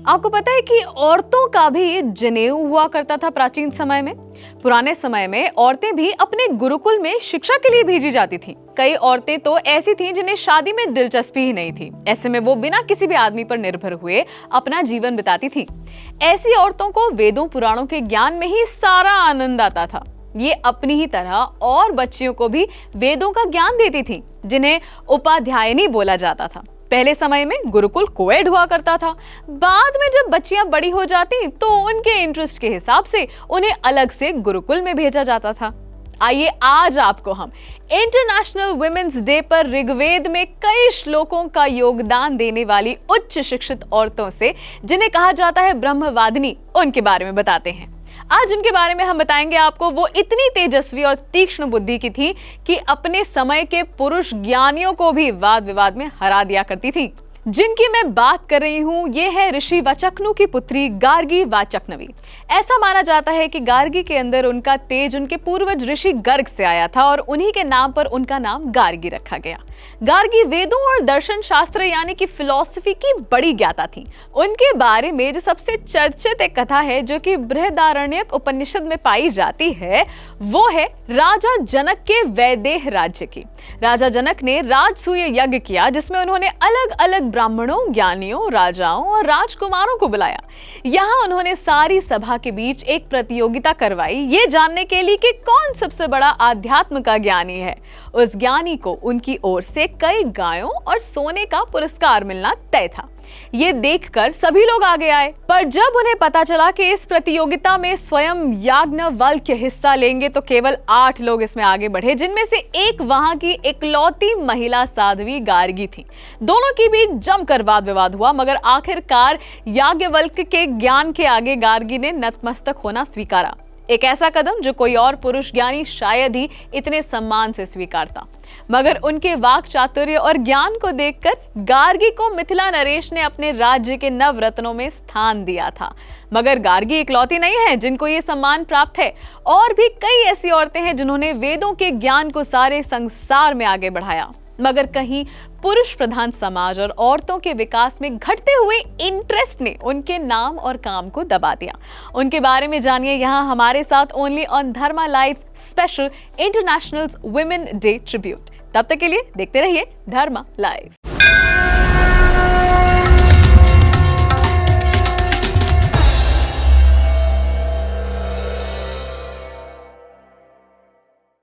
आपको पता है कि औरतों का भी जनेऊ हुआ करता था प्राचीन समय में। पुराने समय में औरतें भी अपने गुरुकुल में शिक्षा के लिए भेजी जाती थीं। कई औरतें तो ऐसी थीं जिन्हें शादी में दिलचस्पी ही नहीं थी। ऐसे में वो बिना किसी भी आदमी पर निर्भर हुए अपना जीवन बिताती थीं। ऐसी औरतों को वेदों पुराणों के ज्ञान में ही सारा आनंद आता था। ये अपनी ही तरह और बच्चियों को भी वेदों का ज्ञान देती थीं, जिन्हें उपाध्यायनी बोला जाता था। पहले समय में गुरुकुल कोएड हुआ करता था। बाद में जब बच्चियां बड़ी हो जाती तो उनके इंटरेस्ट के हिसाब से उन्हें अलग से गुरुकुल में भेजा जाता था। आइए आज आपको हम इंटरनेशनल वुमेन्स डे पर ऋग्वेद में कई श्लोकों का योगदान देने वाली उच्च शिक्षित औरतों से, जिन्हें कहा जाता है ब्रह्मवादिनी, उनके बारे में बताते हैं। आज उनके बारे में हम बताएंगे आपको। वो इतनी तेजस्वी और तीक्ष्ण बुद्धि की थी कि अपने समय के पुरुष ज्ञानियों को भी वाद विवाद में हरा दिया करती थी। जिनकी मैं बात कर रही हूं, ये है ऋषि वाचक्नु की पुत्री गार्गी वाचक्नवी। ऐसा माना जाता है कि गार्गी के अंदर उनका तेज उनके पूर्वज ऋषि गर्ग से आया था और उन्हीं के नाम पर उनका नाम गार्गी रखा गया। गार्गी वेदों और दर्शन शास्त्र यानी कि फिलॉसफी की बड़ी ज्ञाता थी। उनके बारे में जो सबसे चर्चित एक कथा है, जो कि बृहदारण्यक उपनिषद में पाई जाती है, वो है राजा जनक के वैदेह राज्य की। राजा जनक ने राजसूय यज्ञ किया, जिसमें उन्होंने अलग अलग ब्राह्मणों, ज्ञानियों, राजाओं और राजकुमारों को बुलाया। यहाँ उन्होंने सारी सभा के बीच एक प्रतियोगिता करवाई, ये जानने के लिए कि कौन सबसे बड़ा आध्यात्म का ज्ञानी है। उस ज्ञानी को उनकी ओर से कई गायों और सोने का पुरस्कार मिलना तय था। ये देखकर सभी लोग आगे आए, पर जब उन्हें पता चला कि इस प्रतियोगिता में स्वयं याज्ञवल्क्य हिस्सा लेंगे तो केवल 8 लोग इसमें आगे बढ़े, जिनमें से एक वहां की इकलौती महिला साध्वी गार्गी थी। दोनों के बीच जमकर वाद विवाद हुआ, मगर आखिरकार याज्ञवल्क्य के ज्ञान के आगे गार्गी ने नतमस्तक होना स्वीकारा। एक ऐसा कदम जो कोई और पुरुष ज्ञानी शायद ही इतने सम्मान से स्वीकारता। मगर उनके वाक चातुर्य और ज्ञान को देखकर गार्गी को मिथिला नरेश ने अपने राज्य के नवरत्नों में स्थान दिया था। मगर गार्गी इकलौती नहीं है जिनको ये सम्मान प्राप्त है। और भी कई ऐसी औरतें हैं जिन्होंने वेदों के ज्ञान को सारे संसार में आगे बढ़ाया। मगर कहीं पुरुष प्रधान समाज और औरतों के विकास में घटते हुए इंटरेस्ट ने उनके नाम और काम को दबा दिया। उनके बारे में जानिए यहाँ हमारे साथ only on Dharma lives special international women day tribute. तब तक के लिए देखते रहिए धर्मा लाइव।